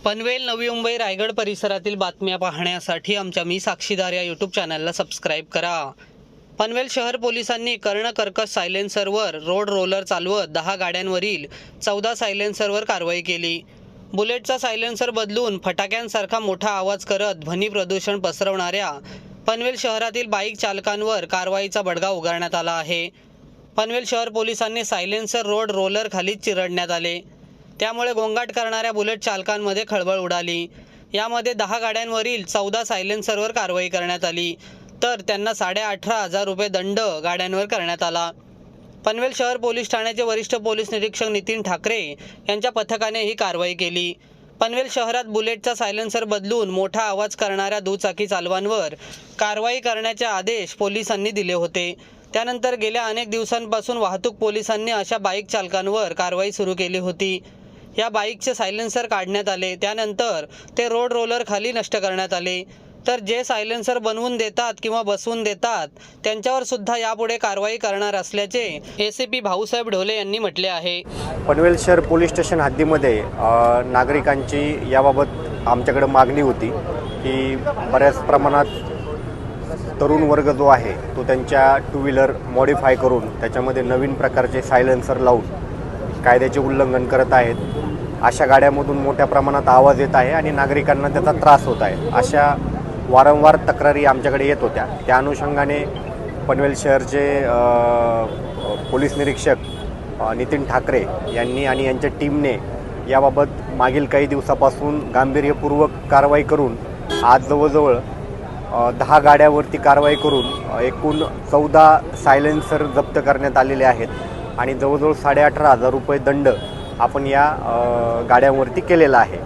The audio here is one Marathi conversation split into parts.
पनवेल, नवी मुंबई, रायगड परिसरातील बातम्या पाहण्यासाठी आमच्या मी साक्षीदार या यूट्यूब चॅनलला सबस्क्राईब करा। पनवेल शहर पोलिसांनी कर्णकर्कश सायलेन्सरवर रोड रोलर चालवत 10 गाड्यांवरील 14 सायलेन्सरवर कारवाई केली। बुलेटचा सायलेन्सर बदलून फटाक्यांसारखा मोठा आवाज करत ध्वनी प्रदूषण पसरवणाऱ्या पनवेल शहरातील बाईक चालकांवर कारवाईचा बडगा उगारण्यात आला आहे। पनवेल शहर पोलिसांनी सायलेन्सर रोड रोलर खाली चिरडण्यात आले। त्यामुळे गोंगाट करणाऱ्या बुलेट चालकांमध्ये खळबळ उडाली। यामध्ये 10 गाड्यांवरील 14 सायलेन्सरवर कारवाई करण्यात आली, तर त्यांना 18,500 रुपये दंड गाड्यांवर करण्यात आला। पनवेल शहर पोलीस ठाण्याचे वरिष्ठ पोलीस निरीक्षक नितीन ठाकरे यांच्या पथकाने ही कारवाई केली। पनवेल शहरात बुलेटचा सायलेन्सर बदलून मोठा आवाज करणाऱ्या दुचाकी चालकांवर कारवाई करण्याचे आदेश पोलिसांनी दिले होते। त्यानंतर गेल्या अनेक दिवसांपासून वाहतूक पोलिसांनी अशा बाईक चालकांवर कारवाई सुरू केली होती। या बाईकचे सायलेन्सर काढण्यात आले, त्यानंतर ते रोड रोलर खाली नष्ट करण्यात आले। तर जे सायलेन्सर बनवून देतात किंवा बसवून देतात त्यांच्यावर सुद्धा यापुढे कारवाई करणार असल्याचे एसीपी भाऊसाहेब ढोले यांनी म्हटले आहे। पनवेल शहर पोलीस स्टेशन हद्दीमध्ये नागरिकांची याबाबत आमच्याकडे मागणी होती की बऱ्याच प्रमाणात तरुण वर्ग जो आहे तो त्यांच्या टू व्हीलर मॉडिफाय करून त्याच्यामध्ये नवीन प्रकारचे सायलेन्सर लावून कायद्याचे उल्लंघन करत आहेत। अशा गाड्यांमधून मोठ्या प्रमाणात आवाज येत आहे आणि नागरिकांना त्याचा त्रास होत आहे। अशा वारंवार तक्रारी आमच्याकडे येत होत्या। त्या अनुषंगाने पनवेल शहरचे पोलीस निरीक्षक नितीन ठाकरे यांनी आणि यांच्या टीमने याबाबत मागील काही दिवसापासून गांभीर्यपूर्वक कारवाई करून आज जवळजवळ 10 गाड्यावरती कारवाई करून एकूण 14 सायलेन्सर जप्त करण्यात आलेले आहेत आणि जवळजवळ 18,500 रुपये दंड आपण या गाड्यांवरती केलेला आहे।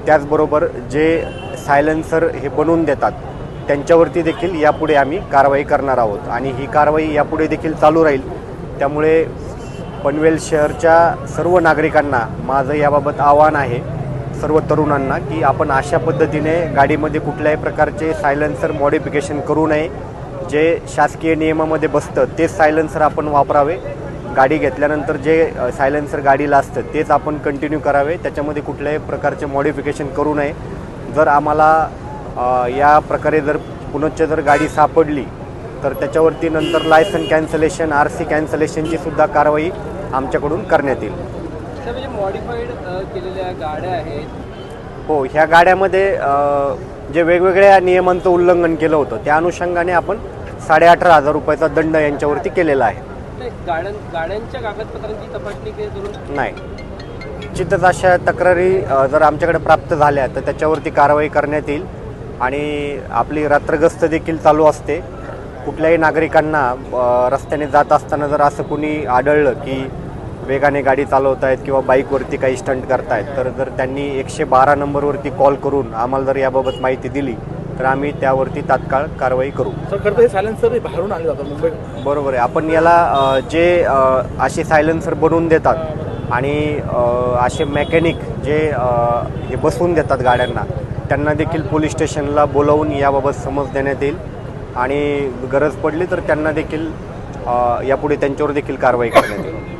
त्याचबरोबर जे सायलेन्सर हे बनवून देतात त्यांच्यावरती देखील यापुढे आम्ही कारवाई करणार आहोत आणि ही कारवाई यापुढे देखील चालू राहील। त्यामुळे पनवेल शहरच्या सर्व नागरिकांना माझं याबाबत आवाहन आहे, सर्व तरुणांना, की आपण अशा पद्धतीने गाडीमध्ये कुठल्याही प्रकारचे सायलेन्सर मॉडिफिकेशन करू नये। जे शासकीय नियमामध्ये बसतं तेच सायलेन्सर आपण वापरावे। गाडी घेतल्यानंतर जे सायलेन्सर गाडीला असतं तेच आपण कंटिन्यू करावे, त्याच्यामध्ये कुठल्याही प्रकारचे मॉडिफिकेशन करू नये। जर आम्हाला या प्रकारे जर पुनश्च जर गाडी सापडली तर त्याच्यावरती नंतर लायसन कॅन्सलेशन, RC कॅन्सलेशनची सुद्धा कारवाई आमच्याकडून करण्यात येईल। म्हणजे मॉडिफाईड केलेल्या गाड्या आहेत हो, ह्या गाड्यामध्ये जे वेगवेगळ्या नियमांचं उल्लंघन केलं होतं त्या अनुषंगाने आपण 18,500 रुपयाचा दंड यांच्यावरती केलेला आहे। गाड्यांच्या कागदपत्रांची तपासणी करून नाही, निश्चितच अशा तक्रारी जर आमच्याकडे प्राप्त झाल्या तर त्याच्यावरती कारवाई करण्यात येईल आणि आपली रात्रगस्त देखील चालू असते। कुठल्याही नागरिकांना रस्त्याने जात असताना जर असं कोणी आढळलं की वेगाने गाडी चालवत आहेत किंवा बाईकवरती काही स्टंट करतायत तर जर त्यांनी 112 नंबरवरती कॉल करून आम्हाला जर याबाबत माहिती दिली तर आम्ही त्यावरती तात्काळ कारवाई करू। सर, खरं हे सायलेन्सर बाहेरून आणले जातात मुंबई? बरोबर आहे। आपण याला जे असे सायलेन्सर बनवून देतात आणि असे मेकॅनिक जे हे बसवून देतात गाड्यांना त्यांना देखील पोलीस स्टेशनला बोलावून याबाबत समज देण्यात येईल आणि गरज पडली तर त्यांना देखील यापुढे त्यांच्यावर देखील कारवाई करण्यात येईल।